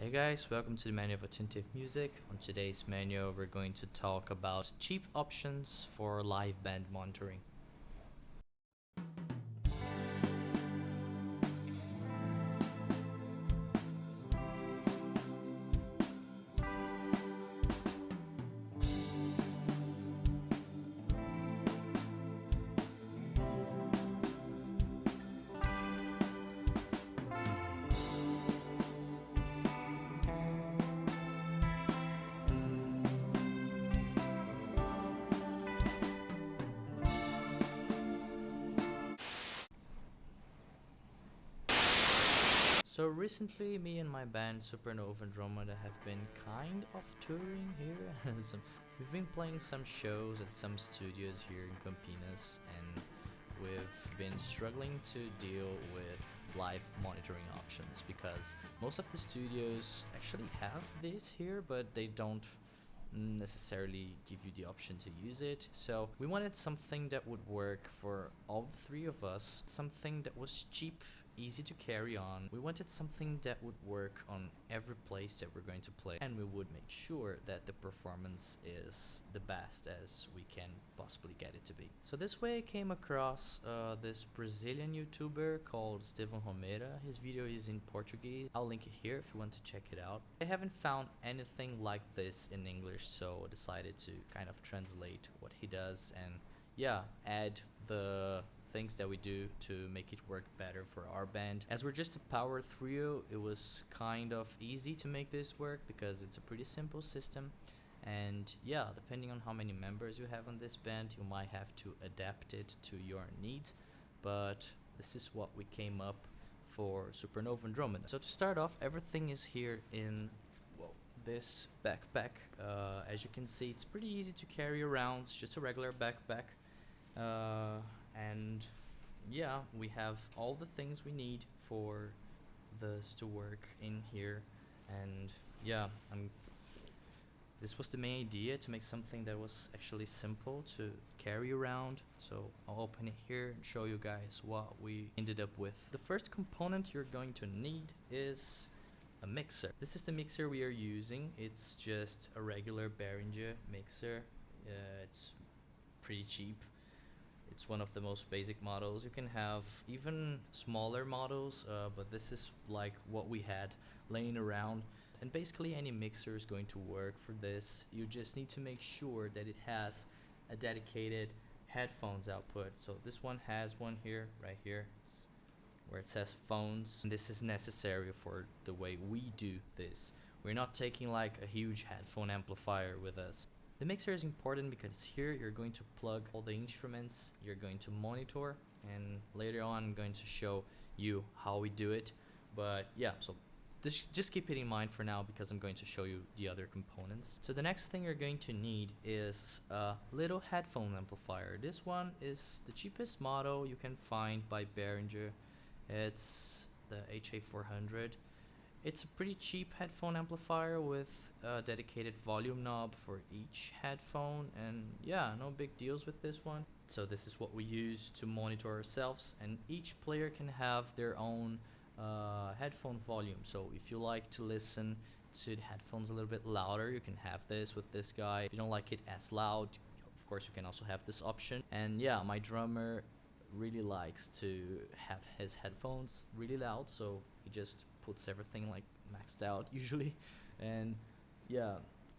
Hey guys, welcome to the Manual of Attentive Music. On today's manual, we're going to talk about cheap options for live band monitoring. So recently, me and my band Supernova Andromeda have been kind of touring here. We've been playing some shows at some studios here in Campinas, and we've been struggling to deal with live monitoring options because most of the studios actually have this here, but they don't necessarily give you the option to use it. So we wanted something that would work for all three of us, something that was cheap, easy to carry on. We wanted something that would work on every place that we're going to play, and we would make sure that the performance is the best as we can possibly get it to be. So this way I came across this Brazilian YouTuber called Steven Romera. His video is in Portuguese. I'll link it here if you want to check it out. I haven't found anything like this in English, so I decided to kind of translate what he does and add the things that we do to make it work better for our band. As we're just a power trio, it was kind of easy to make this work because it's a pretty simple system, and depending on how many members you have on this band, you might have to adapt it to your needs, but this is what we came up for Supernova Andromeda. So to start off, everything is here in this backpack. As you can see, it's pretty easy to carry around. It's just a regular backpack. And we have all the things we need for this to work in here, and this was the main idea, to make something that was actually simple to carry around. So I'll open it here and show you guys what we ended up with. The first component you're going to need is a mixer. This is the mixer we are using. It's just a regular Behringer mixer. It's pretty cheap. It's one of the most basic models. You can have even smaller models, but this is like what we had laying around. And basically any mixer is going to work for this. You just need to make sure that it has a dedicated headphones output. So this one has one here, right here. It's where it says phones. And this is necessary for the way we do this. We're not taking like a huge headphone amplifier with us. The mixer is important because here you're going to plug all the instruments you're going to monitor, and later on I'm going to show you how we do it. But so just keep it in mind for now because I'm going to show you the other components. So the next thing you're going to need is a little headphone amplifier. This one is the cheapest model you can find by Behringer. It's the HA400. It's a pretty cheap headphone amplifier with a dedicated volume knob for each headphone, and no big deals with this one. So this is what we use to monitor ourselves, and each player can have their own headphone volume. So if you like to listen to the headphones a little bit louder, you can have this with this guy. If you don't like it as loud, of course you can also have this option. And my drummer really likes to have his headphones really loud, so he just puts everything like maxed out usually, and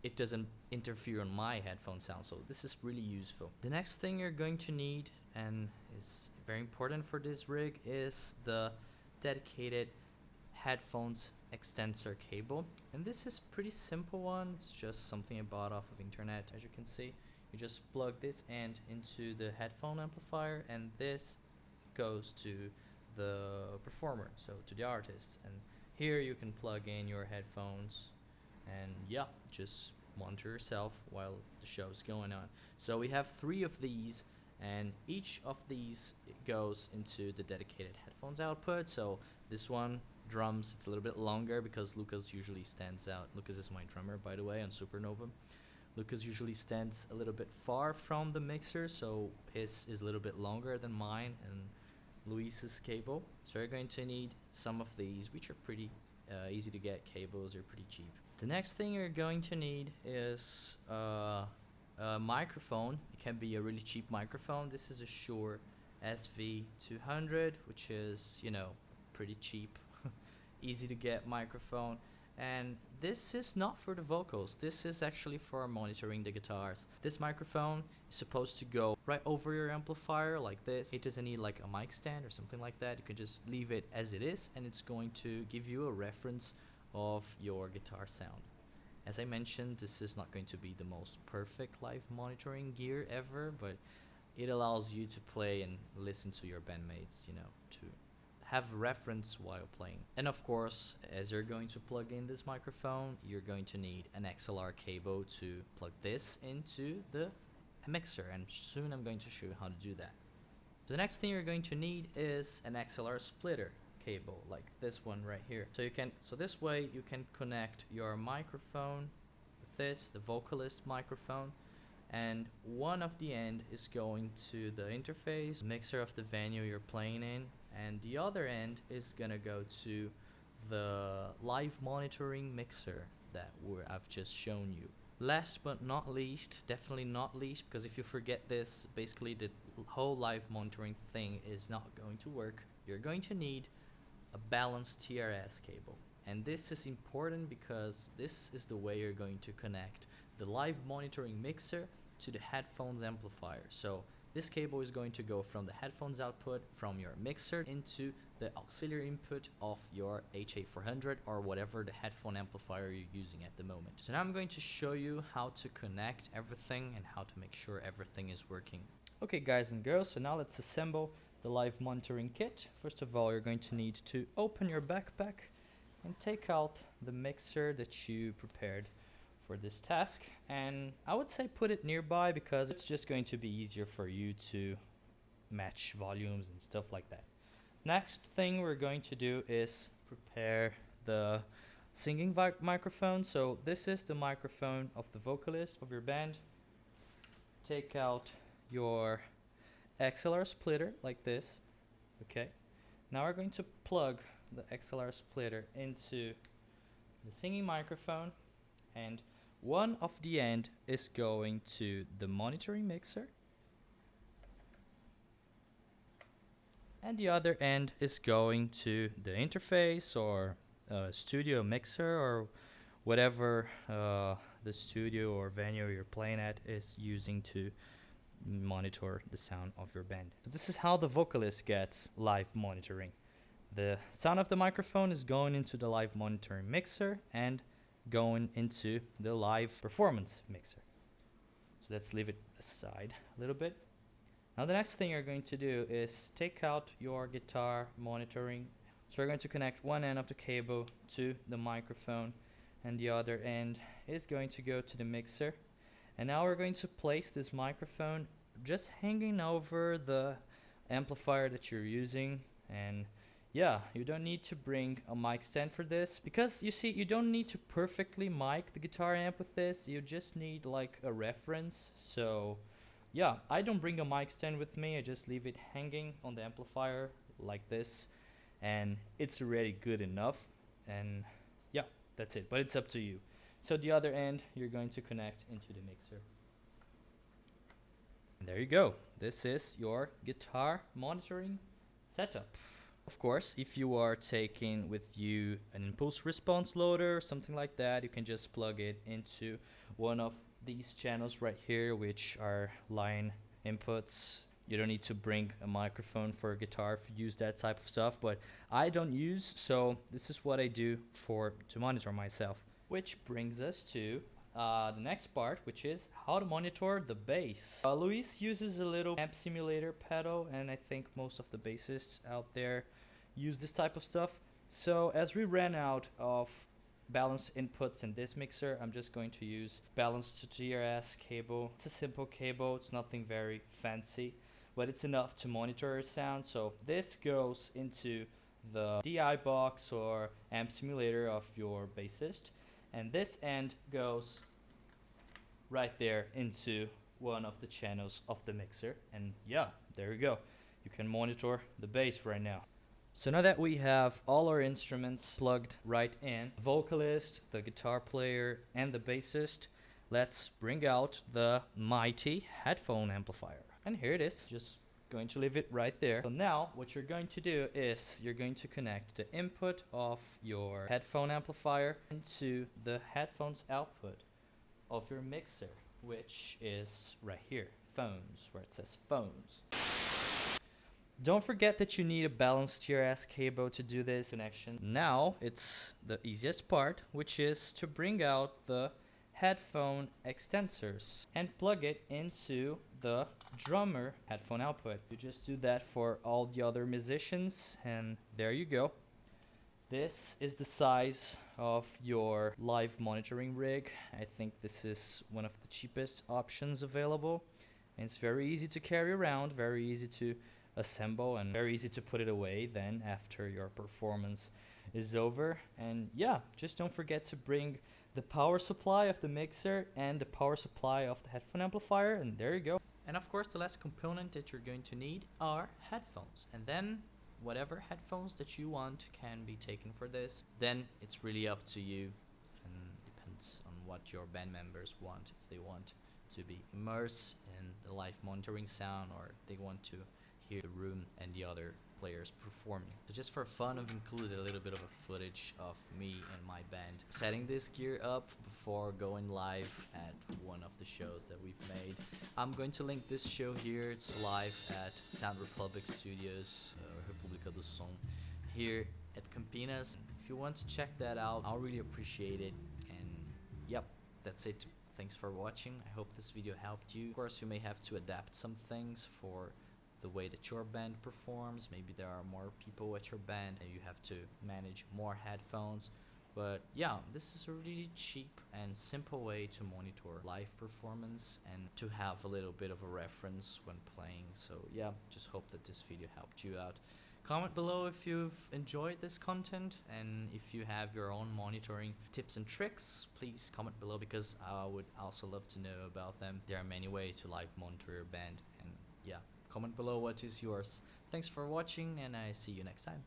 it doesn't interfere on my headphone sound, so this is really useful. The next thing you're going to need, and is very important for this rig, is the dedicated headphones extensor cable, and this is pretty simple one. It's just something I bought off of internet. As you can see, you just plug this end into the headphone amplifier, and this goes to the performer, so to the artist, and here you can plug in your headphones and just monitor yourself while the show's going on. So we have 3 of these, and each of these goes into the dedicated headphones output. So this one, drums, it's a little bit longer because Lucas usually stands out. Lucas is my drummer, by the way, on Supernova. Lucas usually stands a little bit far from the mixer, so his is a little bit longer than mine and Luis's cable. So you're going to need some of these, which are pretty easy to get cables, are pretty cheap. The next thing you're going to need is a microphone. It can be a really cheap microphone. This is a Shure SV200, which is, you know, pretty cheap, easy to get microphone. And this is not for the vocals, this is actually for monitoring the guitars. This microphone is supposed to go right over your amplifier like this. It doesn't need like a mic stand or something like that. You can just leave it as it is, and it's going to give you a reference of your guitar sound. As I mentioned, this is not going to be the most perfect live monitoring gear ever, but it allows you to play and listen to your bandmates, you know, to have reference while playing. And of course, as you're going to plug in this microphone, you're going to need an XLR cable to plug this into the mixer, and soon I'm going to show you how to do that. The next thing you're going to need is an XLR splitter cable, like this one right here. So this way you can connect your microphone with this, the vocalist microphone, and one of the end is going to the interface mixer of the venue you're playing in, and the other end is gonna go to the live monitoring mixer that I've just shown you. Last but not least, definitely not least, because if you forget this, basically the whole live monitoring thing is not going to work. You're going to need a balanced TRS cable, and this is important because this is the way you're going to connect the live monitoring mixer to the headphones amplifier. So this cable is going to go from the headphones output from your mixer into the auxiliary input of your HA400 or whatever the headphone amplifier you're using at the moment. So now I'm going to show you how to connect everything and how to make sure everything is working. Okay guys and girls, so now let's assemble the live monitoring kit. First of all, you're going to need to open your backpack and take out the mixer that you prepared for this task, and I would say put it nearby because it's just going to be easier for you to match volumes and stuff like that. Next thing we're going to do is prepare the singing microphone. So this is the microphone of the vocalist of your band. Take out your XLR splitter like this. Okay, now we're going to plug the XLR splitter into the singing microphone, and one of the end is going to the monitoring mixer, and the other end is going to the interface or studio mixer or whatever the studio or venue you're playing at is using to monitor the sound of your band. So this is how the vocalist gets live monitoring. The sound of the microphone is going into the live monitoring mixer and going into the live performance mixer. So let's leave it aside a little bit. Now the next thing you're going to do is take out your guitar monitoring. So we're going to connect one end of the cable to the microphone, and the other end is going to go to the mixer. And now we're going to place this microphone just hanging over the amplifier that you're using. And yeah, you don't need to bring a mic stand for this, because you see, you don't need to perfectly mic the guitar amp with this. You just need like a reference. So yeah, I don't bring a mic stand with me. I just leave it hanging on the amplifier like this, and it's already good enough. And yeah, that's it, but it's up to you. So the other end you're going to connect into the mixer. And there you go. This is your guitar monitoring setup. Of course, if you are taking with you an impulse response loader or something like that, you can just plug it into one of these channels right here, which are line inputs. You don't need to bring a microphone for a guitar if you use that type of stuff, but I don't use, so this is what I do to monitor myself. Which brings us to the next part, which is how to monitor the bass. Luis uses a little amp simulator pedal, and I think most of the bassists out there use this type of stuff. So as we ran out of balanced inputs in this mixer, I'm just going to use balanced TRS cable. It's a simple cable, it's nothing very fancy, but it's enough to monitor sound. So this goes into the DI box or amp simulator of your bassist, and this end goes right there into one of the channels of the mixer. And yeah, there you go. You can monitor the bass right now. So now that we have all our instruments plugged right in, vocalist, the guitar player, and the bassist, let's bring out the mighty headphone amplifier. And here it is, just going to leave it right there. So now what you're going to do is you're going to connect the input of your headphone amplifier into the headphones output of your mixer, which is right here, phones, where it says phones. Don't forget that you need a balanced TRS cable to do this connection. Now it's the easiest part, which is to bring out the headphone extensors and plug it into the drummer headphone output. You just do that for all the other musicians, and there you go. This is the size of your live monitoring rig. I think this is one of the cheapest options available, and it's very easy to carry around, very easy to assemble, and very easy to put it away then after your performance is over. And yeah, just don't forget to bring the power supply of the mixer and the power supply of the headphone amplifier, and there you go. And of course the last component that you're going to need are headphones, and then whatever headphones that you want can be taken for this. Then it's really up to you, and depends on what your band members want. If they want to be immersed in the live monitoring sound, or they want to hear the room and the other players performing. So just for fun, I've included a little bit of a footage of me and my band setting this gear up before going live at one of the shows that we've made. I'm going to link this show here. It's live at Sound Republic Studios, República do Som, here at Campinas. If you want to check that out, I'll really appreciate it. And yep, that's it. Thanks for watching. I hope this video helped you. Of course, you may have to adapt some things for the way that your band performs. Maybe there are more people at your band and you have to manage more headphones. But yeah, this is a really cheap and simple way to monitor live performance and to have a little bit of a reference when playing. So yeah, just hope that this video helped you out. Comment below if you've enjoyed this content, and if you have your own monitoring tips and tricks, please comment below, because I would also love to know about them. There are many ways to live monitor your band, and yeah, comment below what is yours. Thanks for watching, and I see you next time.